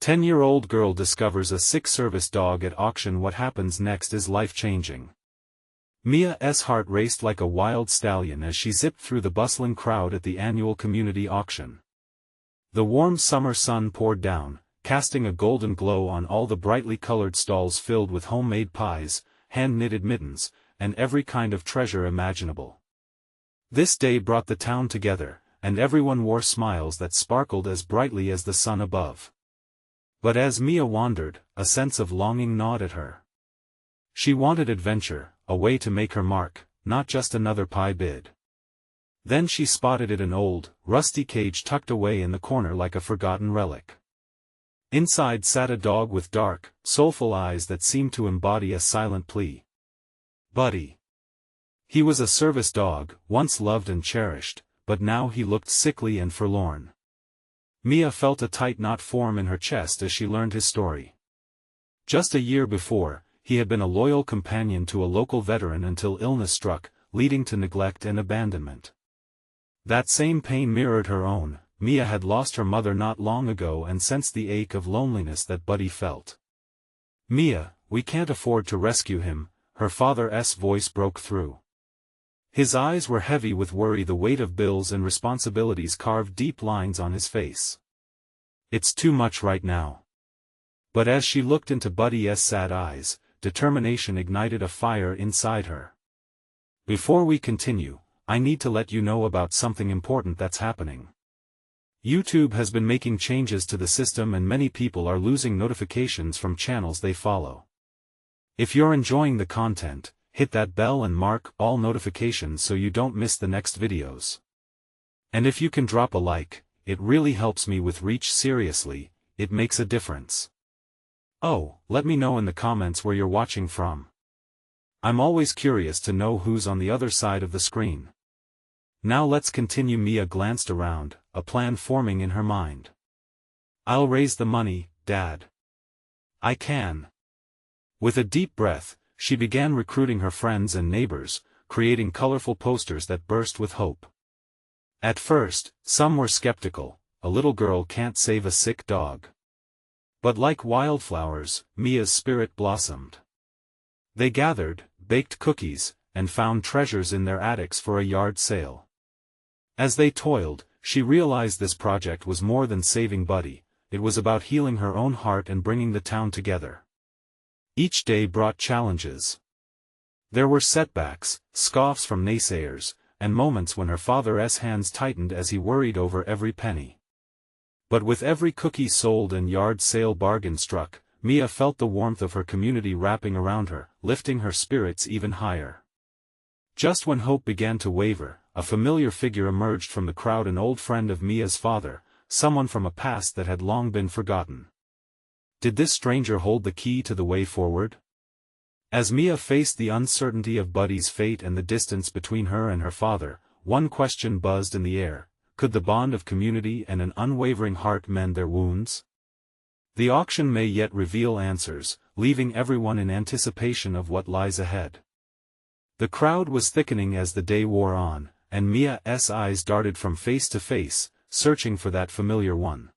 10-year-old girl discovers a sick service dog at auction. What happens next is life-changing. Mia's heart raced like a wild stallion as she zipped through the bustling crowd at the annual community auction. The warm summer sun poured down, casting a golden glow on all the brightly colored stalls filled with homemade pies, hand-knitted mittens, and every kind of treasure imaginable. This day brought the town together, and everyone wore smiles that sparkled as brightly as the sun above. But as Mia wandered, a sense of longing gnawed at her. She wanted adventure, a way to make her mark, not just another pie bid. Then she spotted an old, rusty cage tucked away in the corner like a forgotten relic. Inside sat a dog with dark, soulful eyes that seemed to embody a silent plea. Buddy. He was a service dog, once loved and cherished, but now he looked sickly and forlorn. Mia felt a tight knot form in her chest as she learned his story. Just a year before, he had been a loyal companion to a local veteran until illness struck, leading to neglect and abandonment. That same pain mirrored her own. Mia had lost her mother not long ago and sensed the ache of loneliness that Buddy felt. Mia, we can't afford to rescue him, her father's voice broke through. His eyes were heavy with worry, the weight of bills and responsibilities carved deep lines on his face. It's too much right now. But as she looked into Buddy's sad eyes, determination ignited a fire inside her. Before we continue, I need to let you know about something important that's happening. YouTube has been making changes to the system and many people are losing notifications from channels they follow. If you're enjoying the content, hit that bell and mark all notifications so you don't miss the next videos. And if you can drop a like, it really helps me with reach. Seriously, it makes a difference. Oh, let me know in the comments where you're watching from. I'm always curious to know who's on the other side of the screen. Now let's continue. Mia glanced around, a plan forming in her mind. I'll raise the money, Dad. I can. With a deep breath, she began recruiting her friends and neighbors, creating colorful posters that burst with hope. At first, some were skeptical. A little girl can't save a sick dog. But like wildflowers, Mia's spirit blossomed. They gathered, baked cookies, and found treasures in their attics for a yard sale. As they toiled, she realized this project was more than saving Buddy. It was about healing her own heart and bringing the town together. Each day brought challenges. There were setbacks, scoffs from naysayers, and moments when her father's hands tightened as he worried over every penny. But with every cookie sold and yard sale bargain struck, Mia felt the warmth of her community wrapping around her, lifting her spirits even higher. Just when hope began to waver, a familiar figure emerged from the crowd, an old friend of Mia's father, someone from a past that had long been forgotten. Did this stranger hold the key to the way forward? As Mia faced the uncertainty of Buddy's fate and the distance between her and her father, one question buzzed in the air: could the bond of community and an unwavering heart mend their wounds? The auction may yet reveal answers, leaving everyone in anticipation of what lies ahead. The crowd was thickening as the day wore on, and Mia's eyes darted from face to face, searching for that familiar one.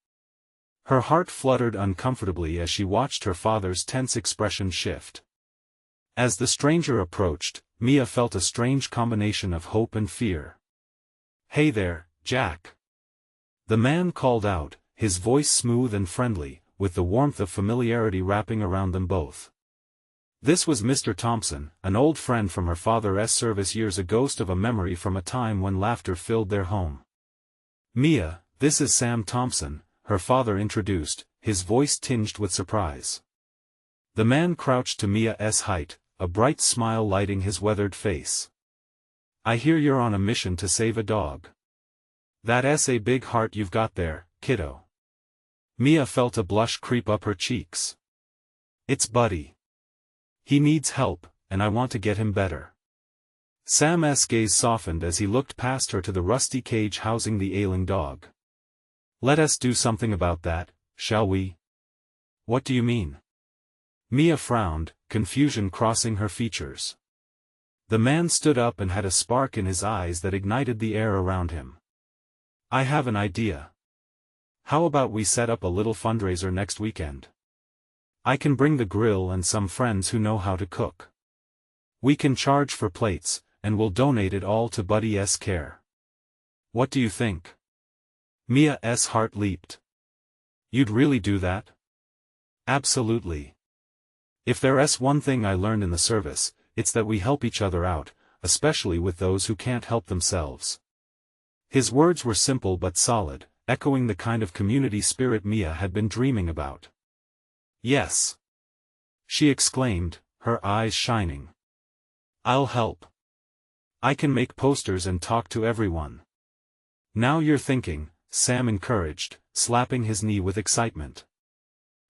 Her heart fluttered uncomfortably as she watched her father's tense expression shift. As the stranger approached, Mia felt a strange combination of hope and fear. "Hey there, Jack." The man called out, his voice smooth and friendly, with the warmth of familiarity wrapping around them both. This was Mr. Thompson, an old friend from her father's service years, a ghost of a memory from a time when laughter filled their home. "Mia, this is Sam Thompson," her father introduced, his voice tinged with surprise. The man crouched to Mia's height, a bright smile lighting his weathered face. "I hear you're on a mission to save a dog. That's a big heart you've got there, kiddo." Mia felt a blush creep up her cheeks. "It's Buddy. He needs help, and I want to get him better." Sam's gaze softened as he looked past her to the rusty cage housing the ailing dog. "Let us do something about that, shall we?" "What do you mean?" Mia frowned, confusion crossing her features. The man stood up and had a spark in his eyes that ignited the air around him. "I have an idea." How about we set up a little fundraiser next weekend? I can bring the grill and some friends who know how to cook. We can charge for plates, and we'll donate it all to Buddy's care. What do you think? Mia's heart leaped. You'd really do that? Absolutely. If there's one thing I learned in the service, it's that we help each other out, especially with those who can't help themselves. His words were simple but solid, echoing the kind of community spirit Mia had been dreaming about. Yes, she exclaimed, her eyes shining. I'll help. I can make posters and talk to everyone. Now you're thinking, Sam encouraged, slapping his knee with excitement.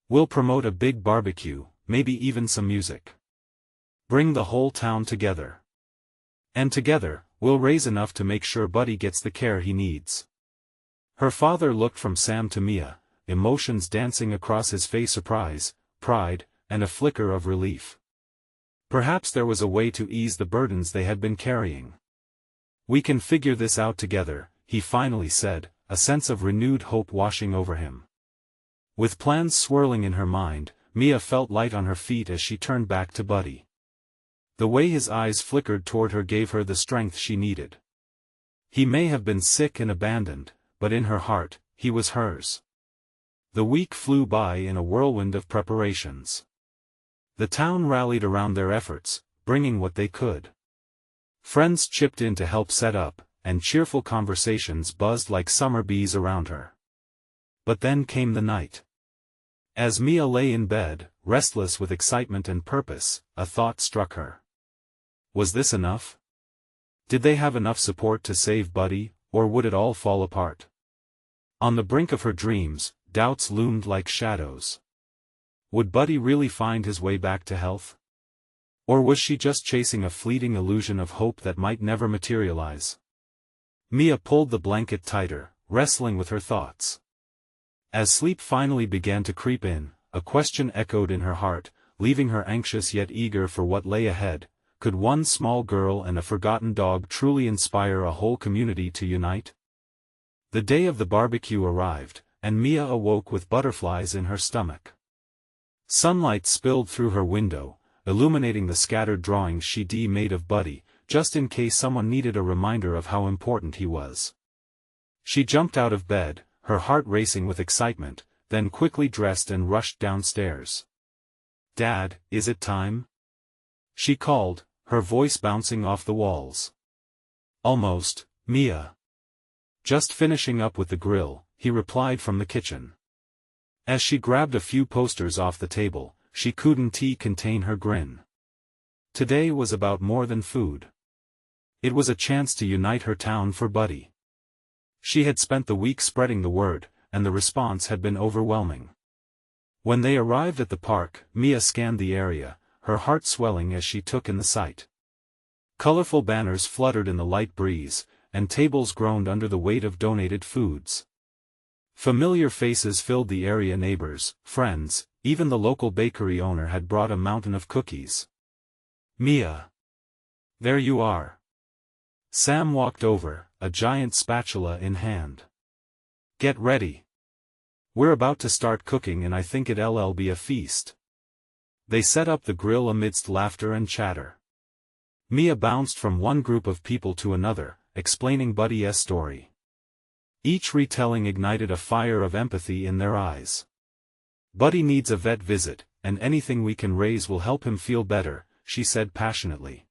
We'll promote a big barbecue, maybe even some music. Bring the whole town together. And together, we'll raise enough to make sure Buddy gets the care he needs. Her father looked from Sam to Mia, emotions dancing across his face: surprise, pride, and a flicker of relief. Perhaps there was a way to ease the burdens they had been carrying. We can figure this out together, he finally said, a sense of renewed hope washing over him. With plans swirling in her mind, Mia felt light on her feet as she turned back to Buddy. The way his eyes flickered toward her gave her the strength she needed. He may have been sick and abandoned, but in her heart, he was hers. The week flew by in a whirlwind of preparations. The town rallied around their efforts, bringing what they could. Friends chipped in to help set up, and cheerful conversations buzzed like summer bees around her. But then came the night. As Mia lay in bed, restless with excitement and purpose, a thought struck her. Was this enough? Did they have enough support to save Buddy, or would it all fall apart? On the brink of her dreams, doubts loomed like shadows. Would Buddy really find his way back to health? Or was she just chasing a fleeting illusion of hope that might never materialize? Mia pulled the blanket tighter, wrestling with her thoughts. As sleep finally began to creep in, a question echoed in her heart, leaving her anxious yet eager for what lay ahead. Could one small girl and a forgotten dog truly inspire a whole community to unite? The day of the barbecue arrived, and Mia awoke with butterflies in her stomach. Sunlight spilled through her window, illuminating the scattered drawings she'd made of Buddy, just in case someone needed a reminder of how important he was. She jumped out of bed, her heart racing with excitement, then quickly dressed and rushed downstairs. "Dad, is it time?" she called, her voice bouncing off the walls. "Almost, Mia. Just finishing up with the grill," he replied from the kitchen. As she grabbed a few posters off the table, she couldn't contain her grin. Today was about more than food. It was a chance to unite her town for Buddy. She had spent the week spreading the word, and the response had been overwhelming. When they arrived at the park, Mia scanned the area, her heart swelling as she took in the sight. Colorful banners fluttered in the light breeze, and tables groaned under the weight of donated foods. Familiar faces filled the area: neighbors, friends, even the local bakery owner had brought a mountain of cookies. "Mia. There you are." Sam walked over, a giant spatula in hand. "Get ready. We're about to start cooking and I think it'll be a feast." They set up the grill amidst laughter and chatter. Mia bounced from one group of people to another, explaining Buddy's story. Each retelling ignited a fire of empathy in their eyes. "Buddy needs a vet visit, and anything we can raise will help him feel better," she said passionately.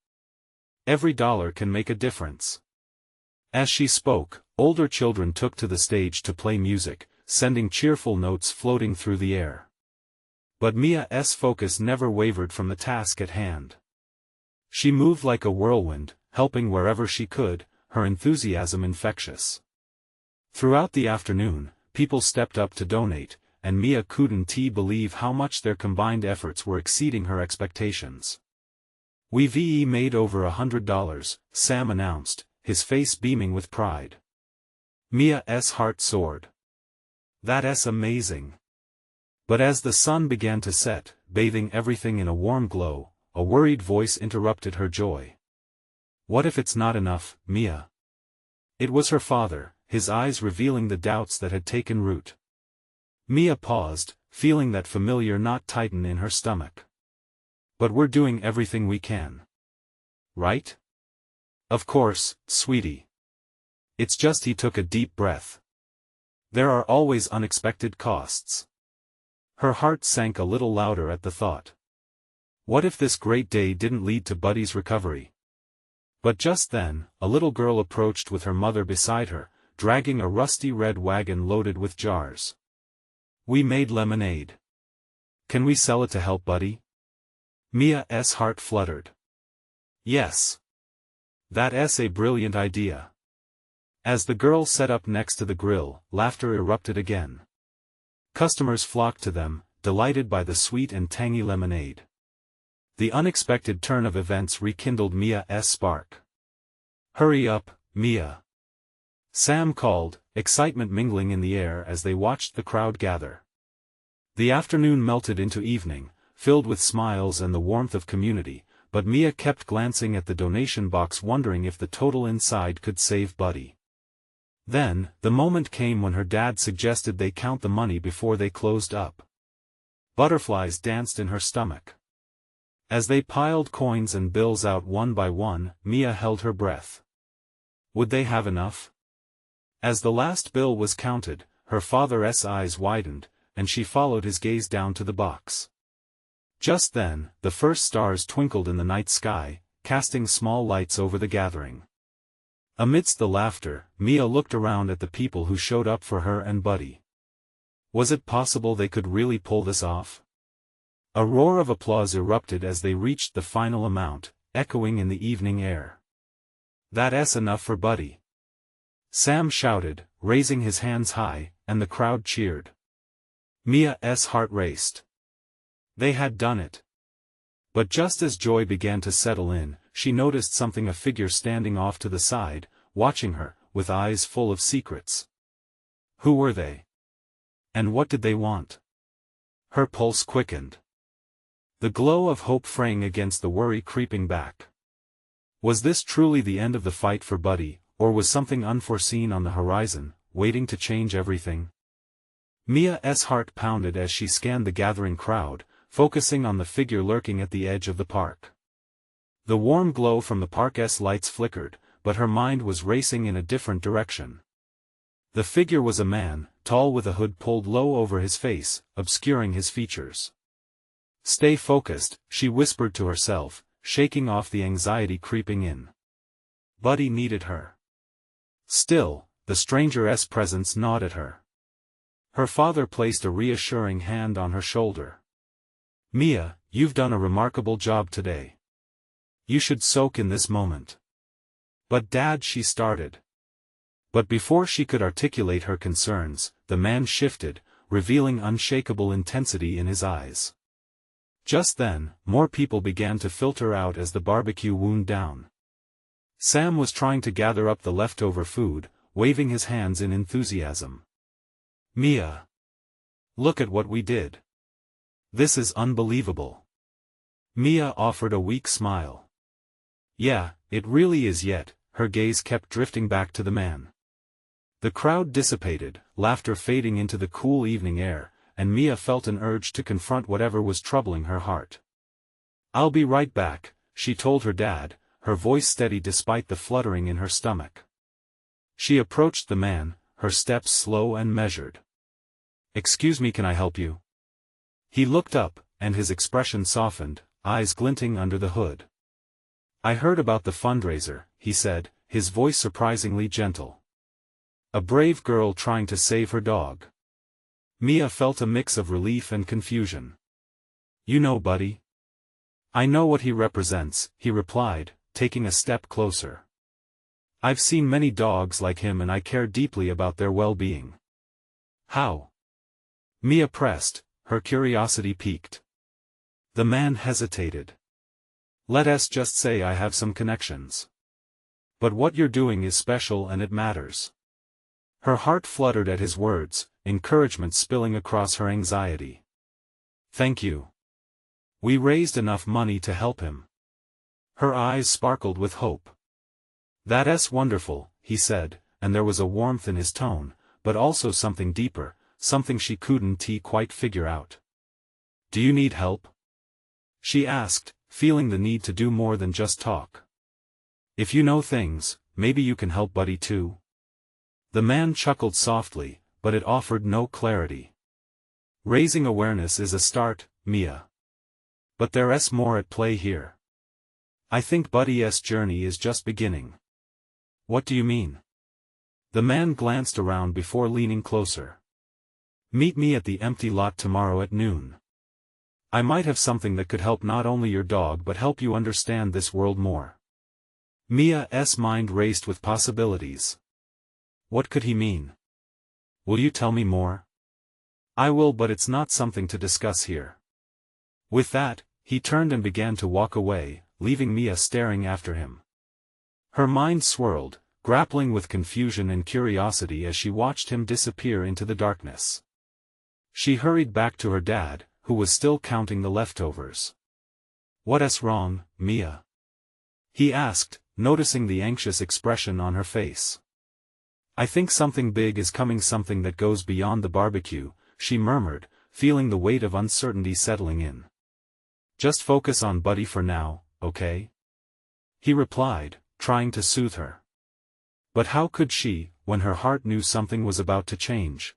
"Every dollar can make a difference." As she spoke, older children took to the stage to play music, sending cheerful notes floating through the air. But Mia's focus never wavered from the task at hand. She moved like a whirlwind, helping wherever she could, her enthusiasm infectious. Throughout the afternoon, people stepped up to donate, and Mia couldn't believe how much their combined efforts were exceeding her expectations. "We've made over $100, Sam announced, his face beaming with pride. Mia's heart soared. "That's amazing." But as the sun began to set, bathing everything in a warm glow, a worried voice interrupted her joy. "What if it's not enough, Mia?" It was her father, his eyes revealing the doubts that had taken root. Mia paused, feeling that familiar knot tighten in her stomach. But we're doing everything we can. Right? Of course, sweetie. It's just he took a deep breath. There are always unexpected costs. Her heart sank a little louder at the thought. What if this great day didn't lead to Buddy's recovery? But just then, a little girl approached with her mother beside her, dragging a rusty red wagon loaded with jars. We made lemonade. Can we sell it to help Buddy? Mia's heart fluttered. Yes. That's a brilliant idea. As the girl set up next to the grill, laughter erupted again. Customers flocked to them, delighted by the sweet and tangy lemonade. The unexpected turn of events rekindled Mia's spark. Hurry up, Mia. Sam called, excitement mingling in the air as they watched the crowd gather. The afternoon melted into evening, filled with smiles and the warmth of community, but Mia kept glancing at the donation box wondering if the total inside could save Buddy. Then, the moment came when her dad suggested they count the money before they closed up. Butterflies danced in her stomach. As they piled coins and bills out one by one, Mia held her breath. Would they have enough? As the last bill was counted, her father's eyes widened, and she followed his gaze down to the box. Just then, the first stars twinkled in the night sky, casting small lights over the gathering. Amidst the laughter, Mia looked around at the people who showed up for her and Buddy. Was it possible they could really pull this off? A roar of applause erupted as they reached the final amount, echoing in the evening air. That's enough for Buddy. Sam shouted, raising his hands high, and the crowd cheered. Mia's heart raced. They had done it. But just as joy began to settle in, she noticed something, a figure standing off to the side, watching her, with eyes full of secrets. Who were they? And what did they want? Her pulse quickened. The glow of hope fraying against the worry creeping back. Was this truly the end of the fight for Buddy, or was something unforeseen on the horizon, waiting to change everything? Mia's heart pounded as she scanned the gathering crowd, focusing on the figure lurking at the edge of the park. The warm glow from the park's lights flickered, but her mind was racing in a different direction. The figure was a man, tall with a hood pulled low over his face, obscuring his features. Stay focused, she whispered to herself, shaking off the anxiety creeping in. Buddy needed her. Still, the stranger's presence gnawed at her. Her father placed a reassuring hand on her shoulder. Mia, you've done a remarkable job today. You should soak in this moment. But Dad, she started. But before she could articulate her concerns, the man shifted, revealing unshakable intensity in his eyes. Just then, more people began to filter out as the barbecue wound down. Sam was trying to gather up the leftover food, waving his hands in enthusiasm. Mia! Look at what we did. This is unbelievable. Mia offered a weak smile. Yeah, it really is, yet her gaze kept drifting back to the man. The crowd dissipated, laughter fading into the cool evening air, and Mia felt an urge to confront whatever was troubling her heart. I'll be right back, she told her dad, her voice steady despite the fluttering in her stomach. She approached the man, her steps slow and measured. Excuse me, can I help you? He looked up, and his expression softened, eyes glinting under the hood. I heard about the fundraiser, he said, his voice surprisingly gentle. A brave girl trying to save her dog. Mia felt a mix of relief and confusion. You know Buddy? I know what he represents, he replied, taking a step closer. I've seen many dogs like him and I care deeply about their well-being. How? Mia pressed, her curiosity piqued. The man hesitated. Let's just say I have some connections. But what you're doing is special and it matters. Her heart fluttered at his words, encouragement spilling across her anxiety. Thank you. We raised enough money to help him. Her eyes sparkled with hope. That's wonderful, he said, and there was a warmth in his tone, but also something deeper, something she couldn't quite figure out. "Do you need help?" she asked, feeling the need to do more than just talk. "If you know things, maybe you can help Buddy too." The man chuckled softly, but it offered no clarity. "Raising awareness is a start, Mia. But there's more at play here. I think Buddy's journey is just beginning." "What do you mean?" The man glanced around before leaning closer. "Meet me at the empty lot tomorrow at noon. I might have something that could help not only your dog but help you understand this world more." Mia's mind raced with possibilities. What could he mean? "Will you tell me more?" "I will, but it's not something to discuss here." With that, he turned and began to walk away, leaving Mia staring after him. Her mind swirled, grappling with confusion and curiosity as she watched him disappear into the darkness. She hurried back to her dad, who was still counting the leftovers. "What's wrong, Mia?" he asked, noticing the anxious expression on her face. "I think something big is coming, something that goes beyond the barbecue," she murmured, feeling the weight of uncertainty settling in. "Just focus on Buddy for now, okay?" he replied, trying to soothe her. But how could she, when her heart knew something was about to change?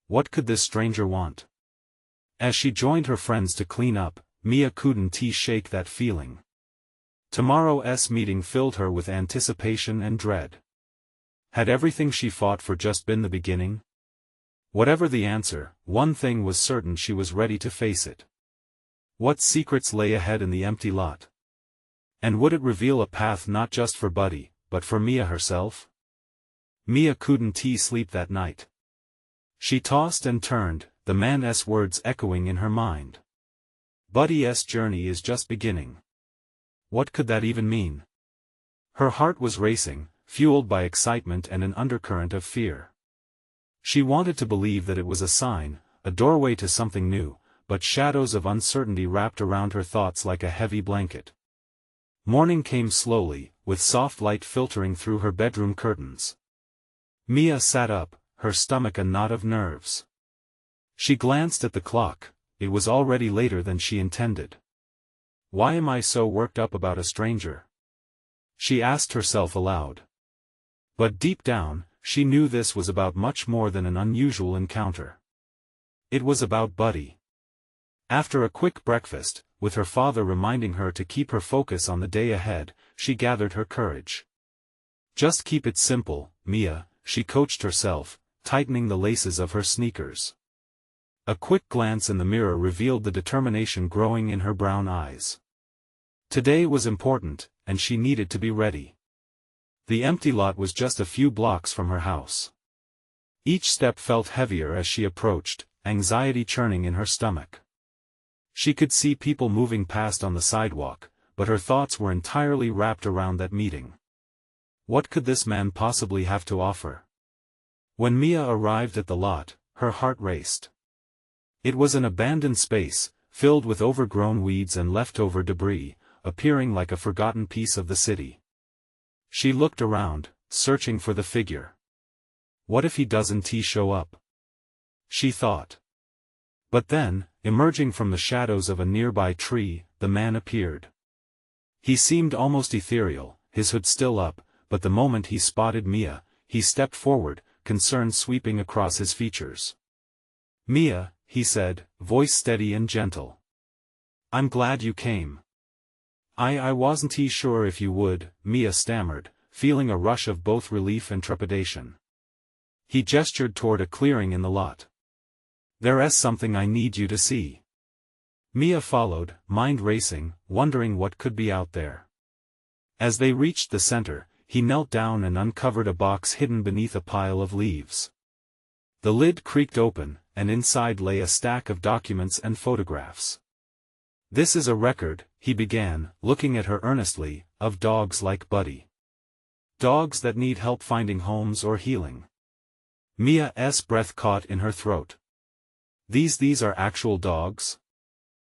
What could this stranger want? As she joined her friends to clean up, Mia couldn't shake that feeling. Tomorrow's meeting filled her with anticipation and dread. Had everything she fought for just been the beginning? Whatever the answer, one thing was certain: she was ready to face it. What secrets lay ahead in the empty lot? And would it reveal a path not just for Buddy, but for Mia herself? Mia couldn't sleep that night. She tossed and turned, the man's words echoing in her mind. Buddy's journey is just beginning. What could that even mean? Her heart was racing, fueled by excitement and an undercurrent of fear. She wanted to believe that it was a sign, a doorway to something new, but shadows of uncertainty wrapped around her thoughts like a heavy blanket. Morning came slowly, with soft light filtering through her bedroom curtains. Mia sat up, her stomach a knot of nerves. She glanced at the clock. It was already later than she intended. "Why am I so worked up about a stranger?" she asked herself aloud. But deep down, she knew this was about much more than an unusual encounter. It was about Buddy. After a quick breakfast, with her father reminding her to keep her focus on the day ahead, she gathered her courage. "Just keep it simple, Mia," she coached herself, tightening the laces of her sneakers. A quick glance in the mirror revealed the determination growing in her brown eyes. Today was important, and she needed to be ready. The empty lot was just a few blocks from her house. Each step felt heavier as she approached, anxiety churning in her stomach. She could see people moving past on the sidewalk, but her thoughts were entirely wrapped around that meeting. What could this man possibly have to offer? When Mia arrived at the lot, her heart raced. It was an abandoned space, filled with overgrown weeds and leftover debris, appearing like a forgotten piece of the city. She looked around, searching for the figure. What if he doesn't show up? She thought. But then, emerging from the shadows of a nearby tree, the man appeared. He seemed almost ethereal, his hood still up, but the moment he spotted Mia, he stepped forward, concern sweeping across his features. "Mia," he said, voice steady and gentle. "I'm glad you came." I wasn't sure if you would," Mia stammered, feeling a rush of both relief and trepidation. He gestured toward a clearing in the lot. "There's something I need you to see." Mia followed, mind racing, wondering what could be out there. As they reached the center, he knelt down and uncovered a box hidden beneath a pile of leaves. The lid creaked open, and inside lay a stack of documents and photographs. "This is a record," he began, looking at her earnestly, "of dogs like Buddy. Dogs that need help finding homes or healing." Mia's breath caught in her throat. These are actual dogs?"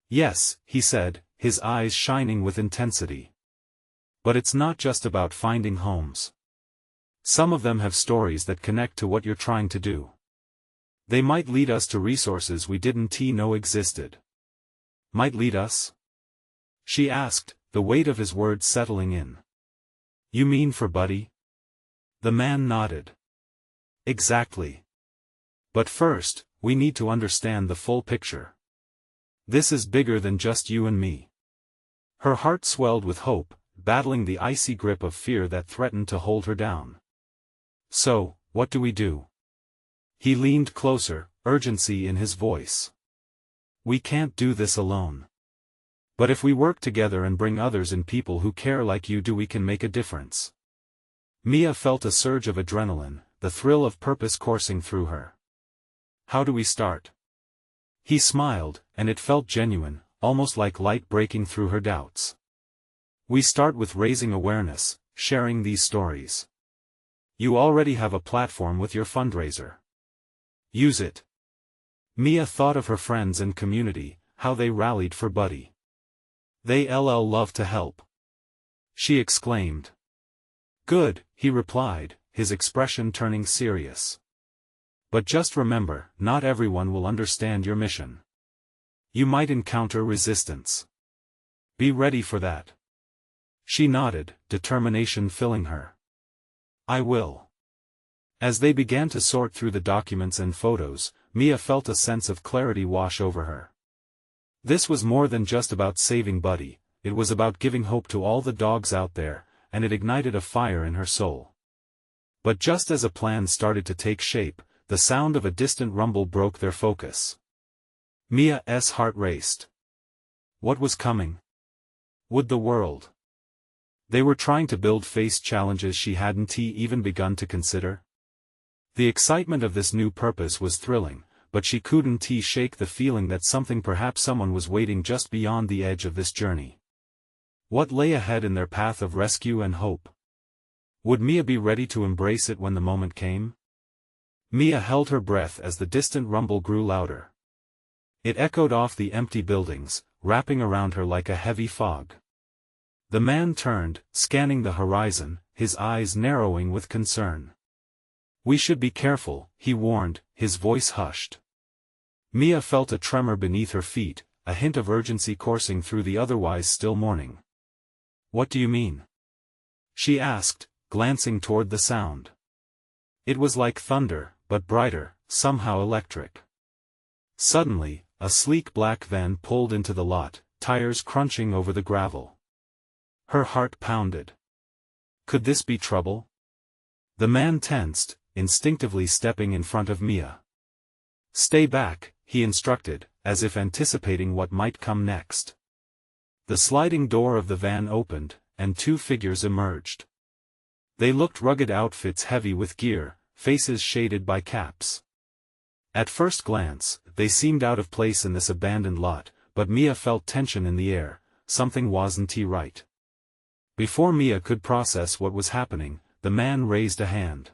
"Yes," he said, his eyes shining with intensity. "But it's not just about finding homes. Some of them have stories that connect to what you're trying to do." They might lead us to resources we didn't know existed. Might lead us? She asked, the weight of his words settling in. You mean for Buddy? The man nodded. Exactly. But first, we need to understand the full picture. This is bigger than just you and me. Her heart swelled with hope, battling the icy grip of fear that threatened to hold her down. So, what do we do? He leaned closer, urgency in his voice. We can't do this alone. But if we work together and bring others and people who care like you do, we can make a difference. Mia felt a surge of adrenaline, the thrill of purpose coursing through her. How do we start? He smiled, and it felt genuine, almost like light breaking through her doubts. We start with raising awareness, sharing these stories. You already have a platform with your fundraiser. Use it. Mia thought of her friends and community, how they rallied for Buddy. They love to help. She exclaimed. Good, he replied, his expression turning serious. But just remember, not everyone will understand your mission. You might encounter resistance. Be ready for that. She nodded, determination filling her. I will. As they began to sort through the documents and photos, Mia felt a sense of clarity wash over her. This was more than just about saving Buddy, it was about giving hope to all the dogs out there, and it ignited a fire in her soul. But just as a plan started to take shape, the sound of a distant rumble broke their focus. Mia's heart raced. What was coming? Would the world? They were trying to build face challenges she hadn't even begun to consider. The excitement of this new purpose was thrilling, but she couldn't shake the feeling that perhaps someone was waiting just beyond the edge of this journey. What lay ahead in their path of rescue and hope? Would Mia be ready to embrace it when the moment came? Mia held her breath as the distant rumble grew louder. It echoed off the empty buildings, wrapping around her like a heavy fog. The man turned, scanning the horizon, his eyes narrowing with concern. We should be careful, he warned, his voice hushed. Mia felt a tremor beneath her feet, a hint of urgency coursing through the otherwise still morning. What do you mean? She asked, glancing toward the sound. It was like thunder, but brighter, somehow electric. Suddenly, a sleek black van pulled into the lot, tires crunching over the gravel. Her heart pounded. Could this be trouble? The man tensed, instinctively stepping in front of Mia. Stay back, he instructed, as if anticipating what might come next. The sliding door of the van opened, and two figures emerged. They looked rugged, outfits heavy with gear, faces shaded by caps. At first glance, they seemed out of place in this abandoned lot, but Mia felt tension in the air, something wasn't right. Before Mia could process what was happening, the man raised a hand.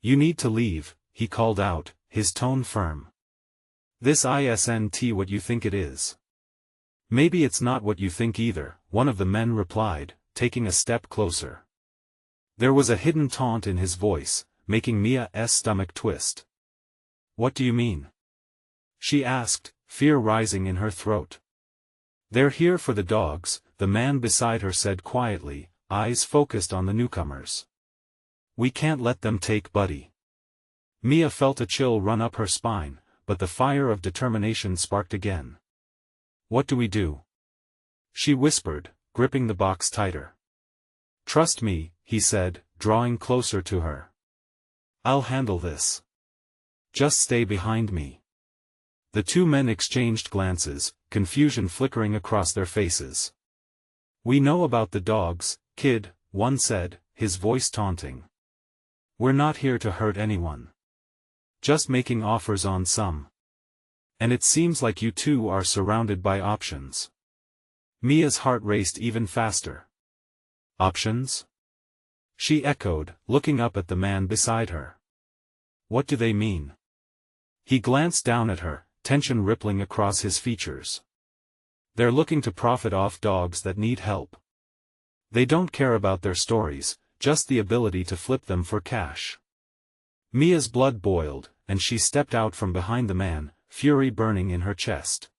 You need to leave, he called out, his tone firm. This isn't what you think it is. Maybe it's not what you think either, one of the men replied, taking a step closer. There was a hidden taunt in his voice, making Mia's stomach twist. What do you mean? She asked, fear rising in her throat. They're here for the dogs, the man beside her said quietly, eyes focused on the newcomers. We can't let them take Buddy. Mia felt a chill run up her spine, but the fire of determination sparked again. What do we do? She whispered, gripping the box tighter. Trust me, he said, drawing closer to her. I'll handle this. Just stay behind me. The two men exchanged glances, confusion flickering across their faces. We know about the dogs, kid, one said, his voice taunting. We're not here to hurt anyone. Just making offers on some. And it seems like you two are surrounded by options. Mia's heart raced even faster. Options? She echoed, looking up at the man beside her. What do they mean? He glanced down at her, tension rippling across his features. They're looking to profit off dogs that need help. They don't care about their stories, just the ability to flip them for cash. Mia's blood boiled, and she stepped out from behind the man, fury burning in her chest.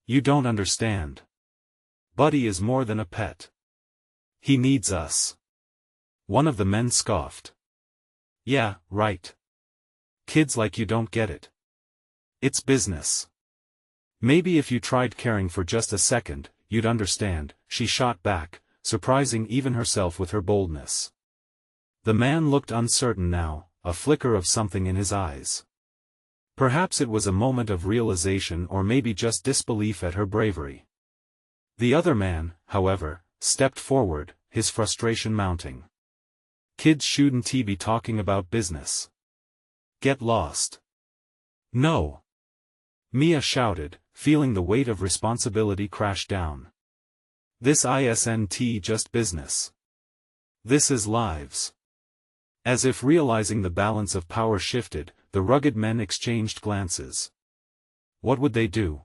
"You don't understand. Buddy is more than a pet. He needs us." One of the men scoffed. "Yeah, right. Kids like you don't get it. It's business. Maybe if you tried caring for just a second, you'd understand," she shot back, surprising even herself with her boldness. The man looked uncertain now, a flicker of something in his eyes. Perhaps it was a moment of realization or maybe just disbelief at her bravery. The other man, however, stepped forward, his frustration mounting. "Kids shouldn't be talking about business. Get lost." "No!" Mia shouted, feeling the weight of responsibility crash down. "This isn't just business. This is lives." As if realizing the balance of power shifted, the rugged men exchanged glances. What would they do?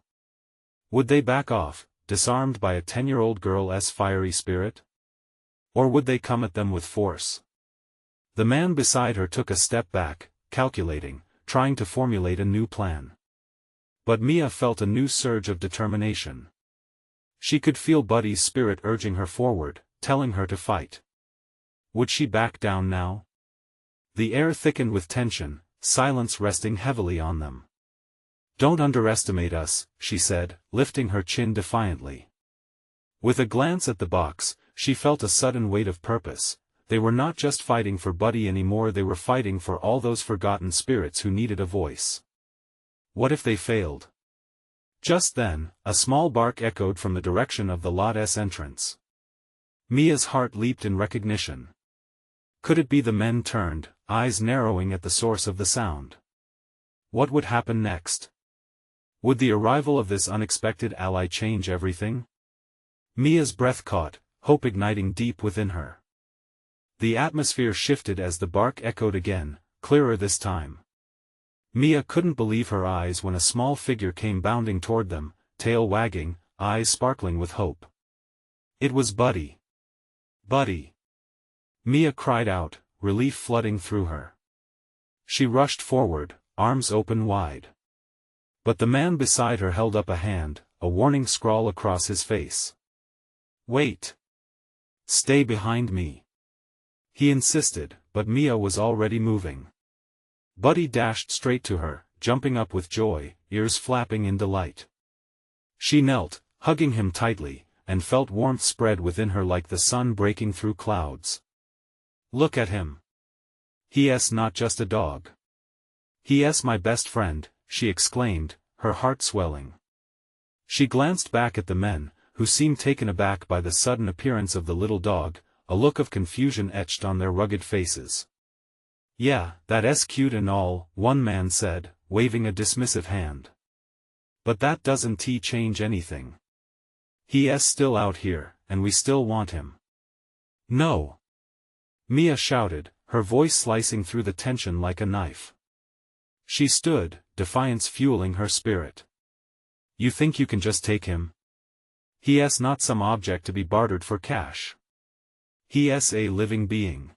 Would they back off, disarmed by a 10-year-old girl's fiery spirit? Or would they come at them with force? The man beside her took a step back, calculating, trying to formulate a new plan. But Mia felt a new surge of determination. She could feel Buddy's spirit urging her forward, telling her to fight. Would she back down now? The air thickened with tension, silence resting heavily on them. "Don't underestimate us," she said, lifting her chin defiantly. With a glance at the box, she felt a sudden weight of purpose. They were not just fighting for Buddy anymore, they were fighting for all those forgotten spirits who needed a voice. What if they failed? Just then, a small bark echoed from the direction of the lot's entrance. Mia's heart leaped in recognition. Could it be the men turned, eyes narrowing at the source of the sound? What would happen next? Would the arrival of this unexpected ally change everything? Mia's breath caught, hope igniting deep within her. The atmosphere shifted as the bark echoed again, clearer this time. Mia couldn't believe her eyes when a small figure came bounding toward them, tail wagging, eyes sparkling with hope. It was Buddy. "Buddy!" Mia cried out, relief flooding through her. She rushed forward, arms open wide. But the man beside her held up a hand, a warning scrawl across his face. "Wait! Stay behind me!" He insisted, but Mia was already moving. Buddy dashed straight to her, jumping up with joy, ears flapping in delight. She knelt, hugging him tightly, and felt warmth spread within her like the sun breaking through clouds. "Look at him. He's not just a dog. He's my best friend," she exclaimed, her heart swelling. She glanced back at the men, who seemed taken aback by the sudden appearance of the little dog, a look of confusion etched on their rugged faces. "Yeah, that's cute and all," one man said, waving a dismissive hand. "But that doesn't change anything. He's still out here, and we still want him." "No!" Mia shouted, her voice slicing through the tension like a knife. She stood, defiance fueling her spirit. "You think you can just take him? He's not some object to be bartered for cash. He's a living being."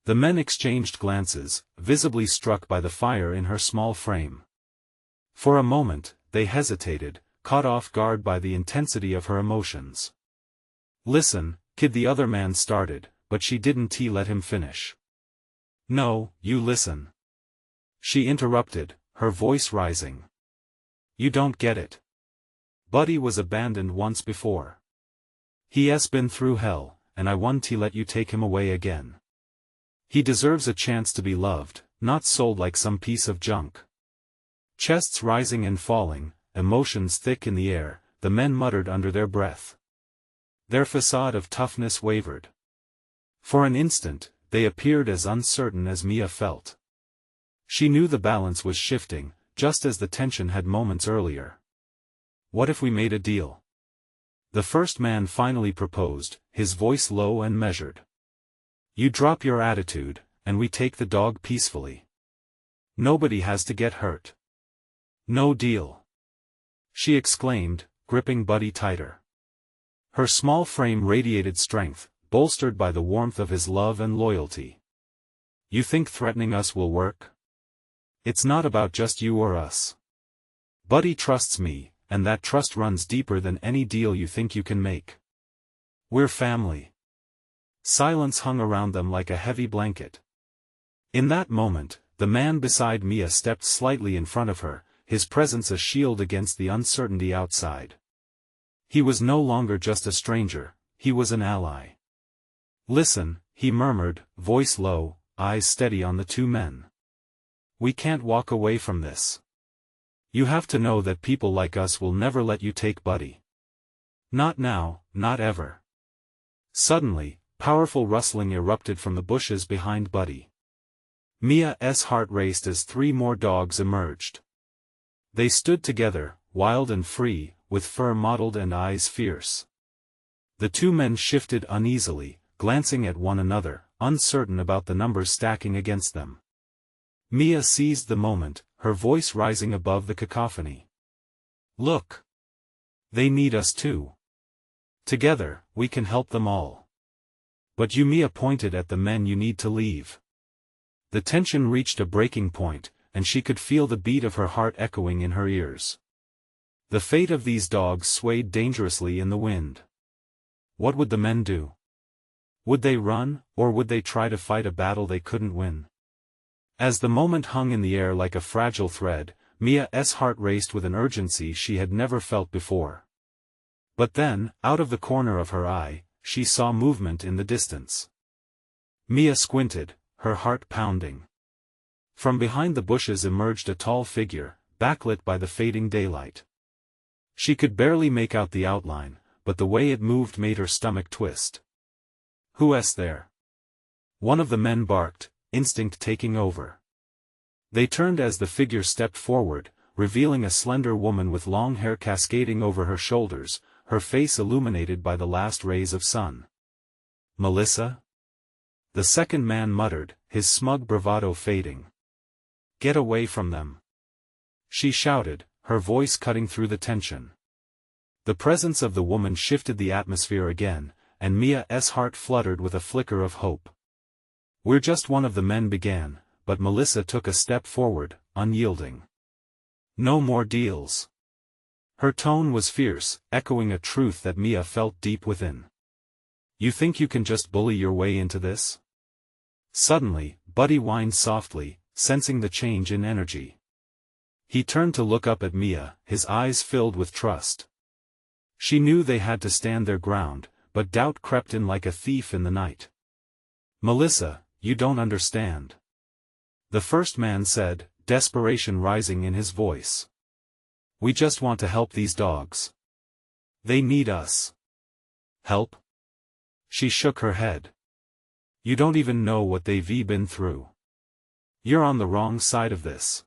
The men exchanged glances, visibly struck by the fire in her small frame. For a moment, they hesitated, caught off guard by the intensity of her emotions. "Listen, kid," the other man started, but she didn't let him finish. "No, you listen," she interrupted, her voice rising. "You don't get it. Buddy was abandoned once before. He's been through hell, and I want to let you take him away again. He deserves a chance to be loved, not sold like some piece of junk." Chests rising and falling, emotions thick in the air, the men muttered under their breath. Their facade of toughness wavered. For an instant, they appeared as uncertain as Mia felt. She knew the balance was shifting, just as the tension had moments earlier. "What if we made a deal?" The first man finally proposed, his voice low and measured. "You drop your attitude, and we take the dog peacefully. Nobody has to get hurt." "No deal!" she exclaimed, gripping Buddy tighter. Her small frame radiated strength, bolstered by the warmth of his love and loyalty. "You think threatening us will work?" It's not about just you or us. Buddy trusts me, and that trust runs deeper than any deal you think you can make. We're family. Silence hung around them like a heavy blanket. In that moment, the man beside Mia stepped slightly in front of her, his presence a shield against the uncertainty outside. He was no longer just a stranger, he was an ally. "Listen," he murmured, voice low, eyes steady on the two men. "We can't walk away from this. You have to know that people like us will never let you take Buddy. Not now, not ever." Suddenly, powerful rustling erupted from the bushes behind Buddy. Mia's heart raced as three more dogs emerged. They stood together, wild and free, with fur mottled and eyes fierce. The two men shifted uneasily, glancing at one another, uncertain about the numbers stacking against them. Mia seized the moment, her voice rising above the cacophony. "Look! They need us too. Together, we can help them all. But you," Mia pointed at the men, "you need to leave." The tension reached a breaking point, and she could feel the beat of her heart echoing in her ears. The fate of these dogs swayed dangerously in the wind. What would the men do? Would they run, or would they try to fight a battle they couldn't win? As the moment hung in the air like a fragile thread, Mia's heart raced with an urgency she had never felt before. But then, out of the corner of her eye, she saw movement in the distance. Mia squinted, her heart pounding. From behind the bushes emerged a tall figure, backlit by the fading daylight. She could barely make out the outline, but the way it moved made her stomach twist. "Who's there?" one of the men barked, instinct taking over. They turned as the figure stepped forward, revealing a slender woman with long hair cascading over her shoulders, her face illuminated by the last rays of sun. "Melissa?" the second man muttered, his smug bravado fading. "Get away from them!" she shouted, her voice cutting through the tension. The presence of the woman shifted the atmosphere again, and Mia's heart fluttered with a flicker of hope. "We're just," one of the men began, but Melissa took a step forward, unyielding. "No more deals." Her tone was fierce, echoing a truth that Mia felt deep within. "You think you can just bully your way into this?" Suddenly, Buddy whined softly, sensing the change in energy. He turned to look up at Mia, his eyes filled with trust. She knew they had to stand their ground, but doubt crept in like a thief in the night. "Melissa, you don't understand," the first man said, desperation rising in his voice. "We just want to help these dogs. They need us." "Help?" She shook her head. "You don't even know what they've been through. You're on the wrong side of this.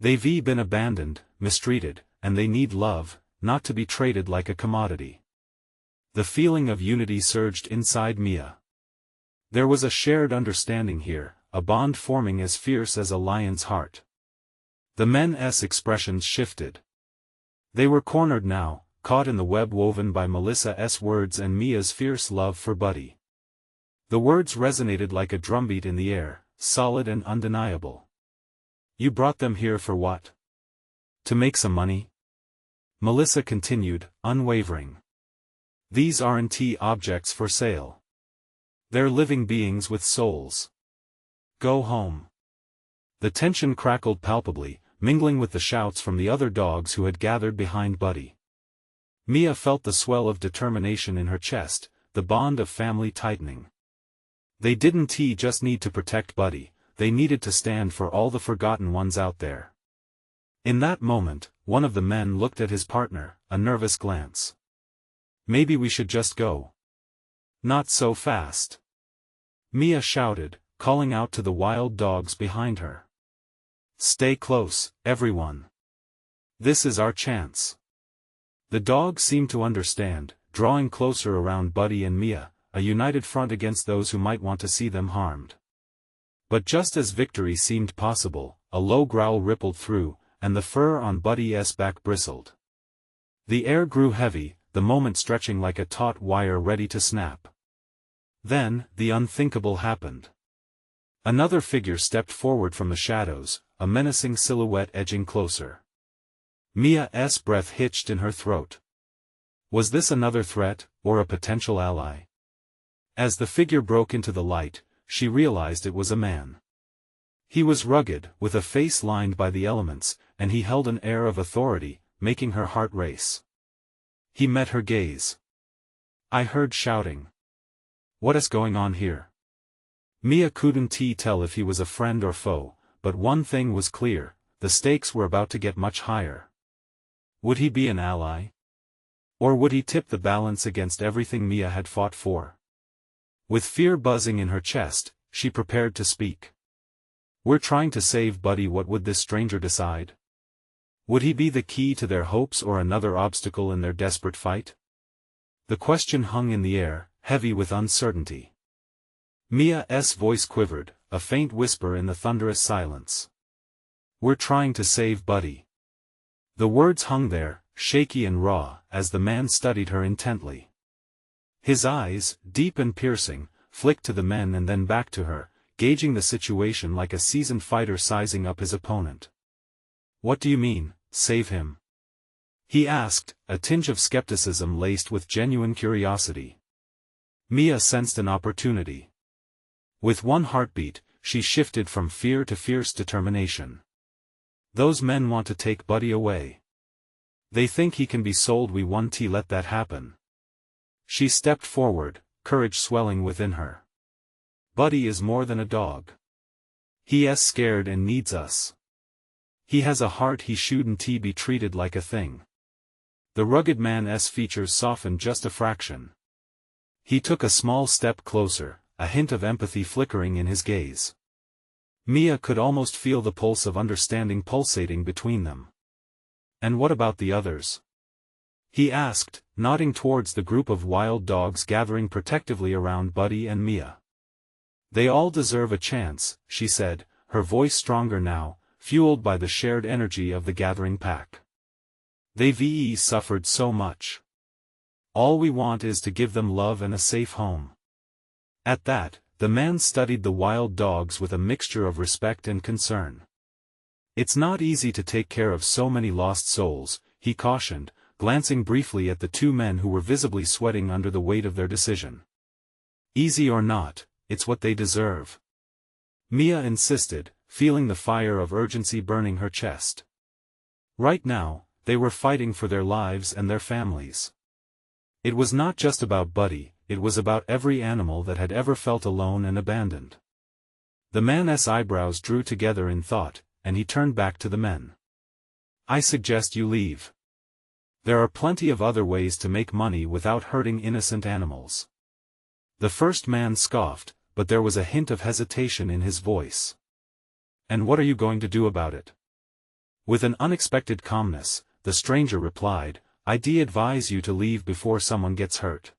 They've been abandoned, mistreated, and they need love, not to be traded like a commodity." The feeling of unity surged inside Mia. There was a shared understanding here, a bond forming as fierce as a lion's heart. The men's expressions shifted. They were cornered now, caught in the web woven by Melissa's words and Mia's fierce love for Buddy. The words resonated like a drumbeat in the air, solid and undeniable. "You brought them here for what? To make some money?" Melissa continued, unwavering. "These aren't objects for sale. They're living beings with souls. Go home." The tension crackled palpably, mingling with the shouts from the other dogs who had gathered behind Buddy. Mia felt the swell of determination in her chest, the bond of family tightening. They didn't just need to protect Buddy, they needed to stand for all the forgotten ones out there. In that moment, one of the men looked at his partner, a nervous glance. "Maybe we should just go." "Not so fast," Mia shouted, calling out to the wild dogs behind her. "Stay close, everyone. This is our chance." The dogs seemed to understand, drawing closer around Buddy and Mia, a united front against those who might want to see them harmed. But just as victory seemed possible, a low growl rippled through, and the fur on Buddy's back bristled. The air grew heavy, the moment stretching like a taut wire ready to snap. Then, the unthinkable happened. Another figure stepped forward from the shadows, a menacing silhouette edging closer. Mia's breath hitched in her throat. Was this another threat, or a potential ally? As the figure broke into the light, she realized it was a man. He was rugged, with a face lined by the elements, and he held an air of authority, making her heart race. He met her gaze. "I heard shouting. What is going on here?" Mia couldn't tell if he was a friend or foe, but one thing was clear, the stakes were about to get much higher. Would he be an ally? Or would he tip the balance against everything Mia had fought for? With fear buzzing in her chest, she prepared to speak. "We're trying to save Buddy. What would this stranger decide? Would he be the key to their hopes or another obstacle in their desperate fight?" The question hung in the air, heavy with uncertainty. Mia's voice quivered, a faint whisper in the thunderous silence. "We're trying to save Buddy." The words hung there, shaky and raw, as the man studied her intently. His eyes, deep and piercing, flicked to the men and then back to her, gauging the situation like a seasoned fighter sizing up his opponent. "What do you mean, save him?" he asked, a tinge of skepticism laced with genuine curiosity. Mia sensed an opportunity. With one heartbeat, she shifted from fear to fierce determination. "Those men want to take Buddy away. They think he can be sold. We won't let that happen." She stepped forward, courage swelling within her. "Buddy is more than a dog. He is scared and needs us. He has a heart. He shouldn't be treated like a thing." The rugged man's features softened just a fraction. He took a small step closer, a hint of empathy flickering in his gaze. Mia could almost feel the pulse of understanding pulsating between them. "And what about the others?" he asked, nodding towards the group of wild dogs gathering protectively around Buddy and Mia. "They all deserve a chance," she said, her voice stronger now, fueled by the shared energy of the gathering pack. "They've suffered so much. All we want is to give them love and a safe home." At that, the man studied the wild dogs with a mixture of respect and concern. "It's not easy to take care of so many lost souls," he cautioned, glancing briefly at the two men who were visibly sweating under the weight of their decision. "Easy or not, it's what they deserve," Mia insisted, feeling the fire of urgency burning her chest. Right now, they were fighting for their lives and their families. It was not just about Buddy, it was about every animal that had ever felt alone and abandoned. The man's eyebrows drew together in thought, and he turned back to the men. "I suggest you leave. There are plenty of other ways to make money without hurting innocent animals." The first man scoffed, but there was a hint of hesitation in his voice. "And what are you going to do about it?" With an unexpected calmness, the stranger replied, "I'd advise you to leave before someone gets hurt."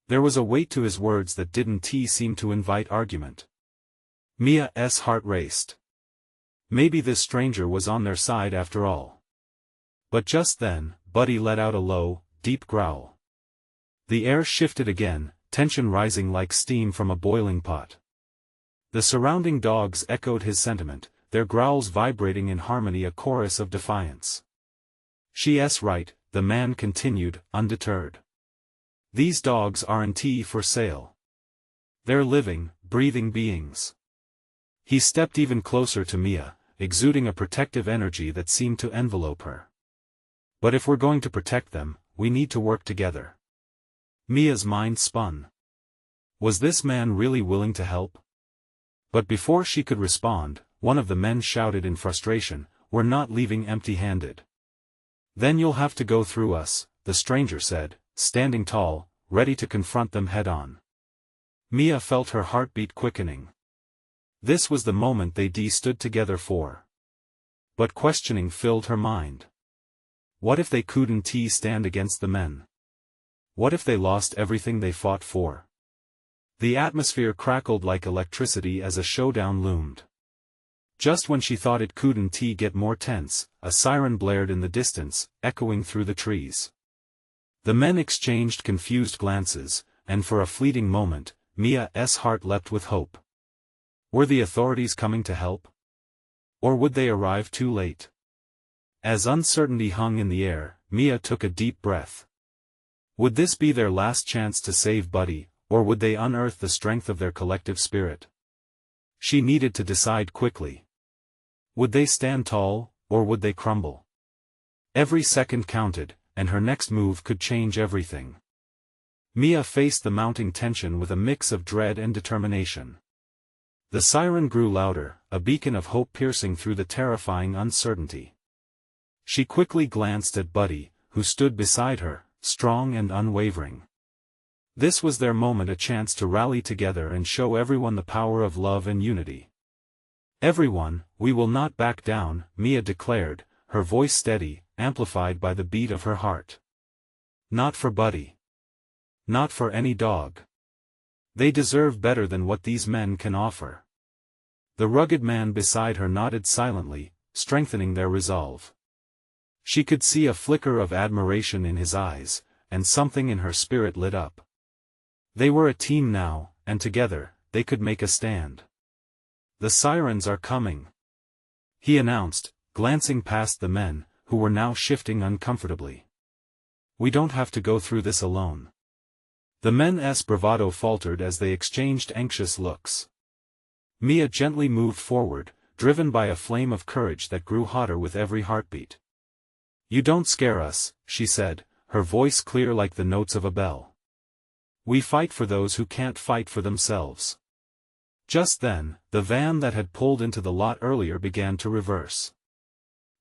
There was a weight to his words that didn't seem to invite argument. Mia's heart raced. Maybe this stranger was on their side after all. But just then, Buddy let out a low, deep growl. The air shifted again, tension rising like steam from a boiling pot. The surrounding dogs echoed his sentiment, their growls vibrating in harmony, a chorus of defiance. "She's right," the man continued, undeterred. "These dogs aren't for sale. They're living, breathing beings." He stepped even closer to Mia, exuding a protective energy that seemed to envelope her. "But if we're going to protect them, we need to work together." Mia's mind spun. Was this man really willing to help? But before she could respond, one of the men shouted in frustration, "We're not leaving empty-handed." "Then you'll have to go through us," the stranger said, standing tall, ready to confront them head-on. Mia felt her heartbeat quickening. This was the moment they stood together for. But questioning filled her mind. What if they couldn't stand against the men? What if they lost everything they fought for? The atmosphere crackled like electricity as a showdown loomed. Just when she thought it couldn't get more tense, a siren blared in the distance, echoing through the trees. The men exchanged confused glances, and for a fleeting moment, Mia's heart leapt with hope. Were the authorities coming to help? Or would they arrive too late? As uncertainty hung in the air, Mia took a deep breath. Would this be their last chance to save Buddy, or would they unearth the strength of their collective spirit? She needed to decide quickly. Would they stand tall, or would they crumble? Every second counted, and her next move could change everything. Mia faced the mounting tension with a mix of dread and determination. The siren grew louder, a beacon of hope piercing through the terrifying uncertainty. She quickly glanced at Buddy, who stood beside her, strong and unwavering. This was their moment, a chance to rally together and show everyone the power of love and unity. "Everyone, we will not back down," Mia declared, her voice steady, amplified by the beat of her heart. "Not for Buddy. Not for any dog. They deserve better than what these men can offer." The rugged man beside her nodded silently, strengthening their resolve. She could see a flicker of admiration in his eyes, and something in her spirit lit up. They were a team now, and together, they could make a stand. "The sirens are coming," he announced, glancing past the men, who were now shifting uncomfortably. "We don't have to go through this alone." The men's bravado faltered as they exchanged anxious looks. Mia gently moved forward, driven by a flame of courage that grew hotter with every heartbeat. "You don't scare us," she said, her voice clear like the notes of a bell. "We fight for those who can't fight for themselves." Just then, the van that had pulled into the lot earlier began to reverse.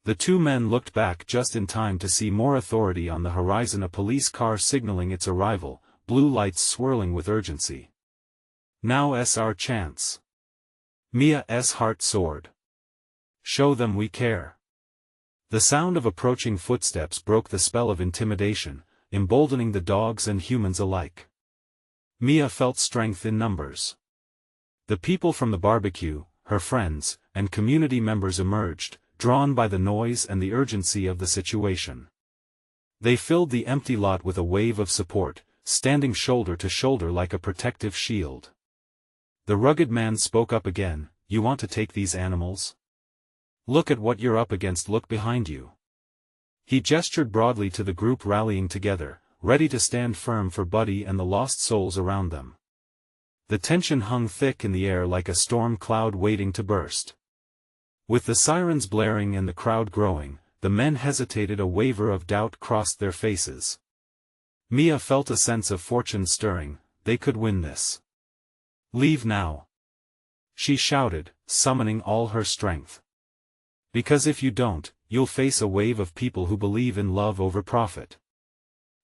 The two men looked back just in time to see more authority on the horizon, a police car signaling its arrival, blue lights swirling with urgency. "Now's our chance." Mia's heart soared. "Show them we care." The sound of approaching footsteps broke the spell of intimidation, emboldening the dogs and humans alike. Mia felt strength in numbers. The people from the barbecue, her friends, and community members emerged, drawn by the noise and the urgency of the situation. They filled the empty lot with a wave of support, standing shoulder to shoulder like a protective shield. The rugged man spoke up again, "You want to take these animals? Look at what you're up against, look behind you." He gestured broadly to the group rallying together, ready to stand firm for Buddy and the lost souls around them. The tension hung thick in the air like a storm cloud waiting to burst. With the sirens blaring and the crowd growing, the men hesitated, a waver of doubt crossed their faces. Mia felt a sense of fortune stirring, they could win this. "Leave now," she shouted, summoning all her strength. "Because if you don't, you'll face a wave of people who believe in love over profit."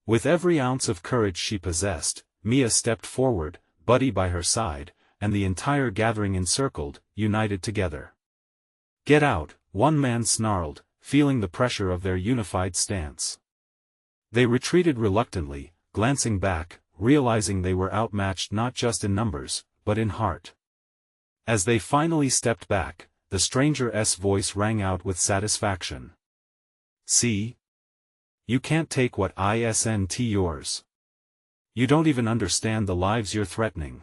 With every ounce of courage she possessed, Mia stepped forward, Buddy by her side, and the entire gathering encircled, united together. "Get out," one man snarled, feeling the pressure of their unified stance. They retreated reluctantly, glancing back, realizing they were outmatched not just in numbers, but in heart. As they finally stepped back, the stranger's voice rang out with satisfaction. "See? You can't take what isn't yours. You don't even understand the lives you're threatening."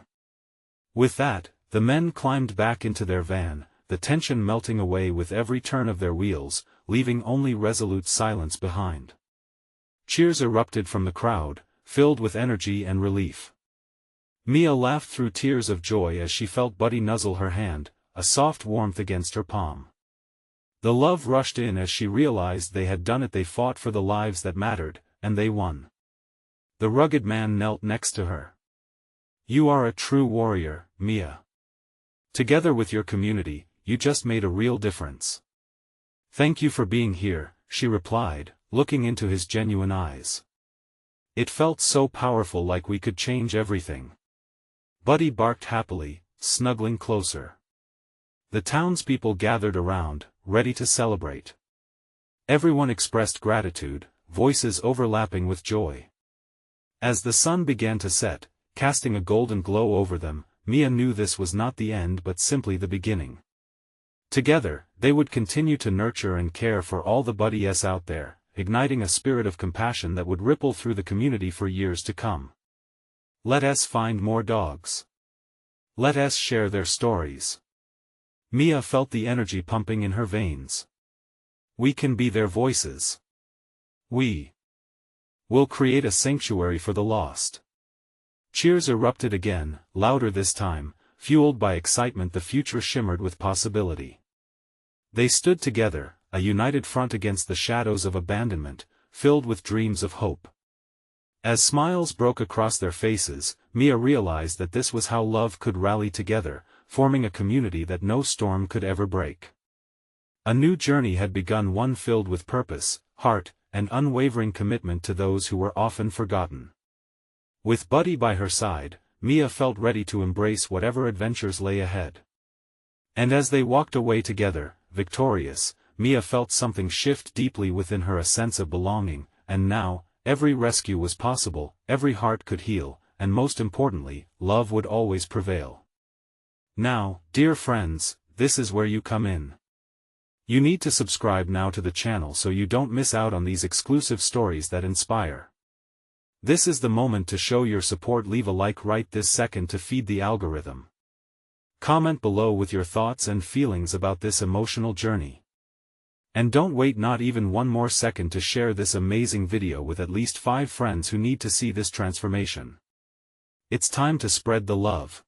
With that, the men climbed back into their van, the tension melting away with every turn of their wheels, leaving only resolute silence behind. Cheers erupted from the crowd, filled with energy and relief. Mia laughed through tears of joy as she felt Buddy nuzzle her hand, a soft warmth against her palm. The love rushed in as she realized they had done it. They fought for the lives that mattered, and they won. The rugged man knelt next to her. "You are a true warrior, Mia. Together with your community, you just made a real difference." "Thank you for being here," she replied, looking into his genuine eyes. "It felt so powerful, like we could change everything." Buddy barked happily, snuggling closer. The townspeople gathered around, ready to celebrate. Everyone expressed gratitude, voices overlapping with joy. As the sun began to set, casting a golden glow over them, Mia knew this was not the end but simply the beginning. Together, they would continue to nurture and care for all the Buddies out there, igniting a spirit of compassion that would ripple through the community for years to come. Let us find more dogs. Let us share their stories. Mia felt the energy pumping in her veins. We can be their voices. We will create a sanctuary for the lost. Cheers erupted again, louder this time, fueled by excitement. The future shimmered with possibility. They stood together, a united front against the shadows of abandonment, filled with dreams of hope. As smiles broke across their faces, Mia realized that this was how love could rally together, forming a community that no storm could ever break. A new journey had begun, one filled with purpose, heart, and unwavering commitment to those who were often forgotten. With Buddy by her side, Mia felt ready to embrace whatever adventures lay ahead. And as they walked away together, victorious, Mia felt something shift deeply within her, a sense of belonging, and now, every rescue was possible, every heart could heal, and most importantly, love would always prevail. Now, dear friends, this is where you come in. You need to subscribe now to the channel so you don't miss out on these exclusive stories that inspire. This is the moment to show your support. Leave a like right this second to feed the algorithm. Comment below with your thoughts and feelings about this emotional journey. And don't wait not even one more second to share this amazing video with at least 5 friends who need to see this transformation. It's time to spread the love.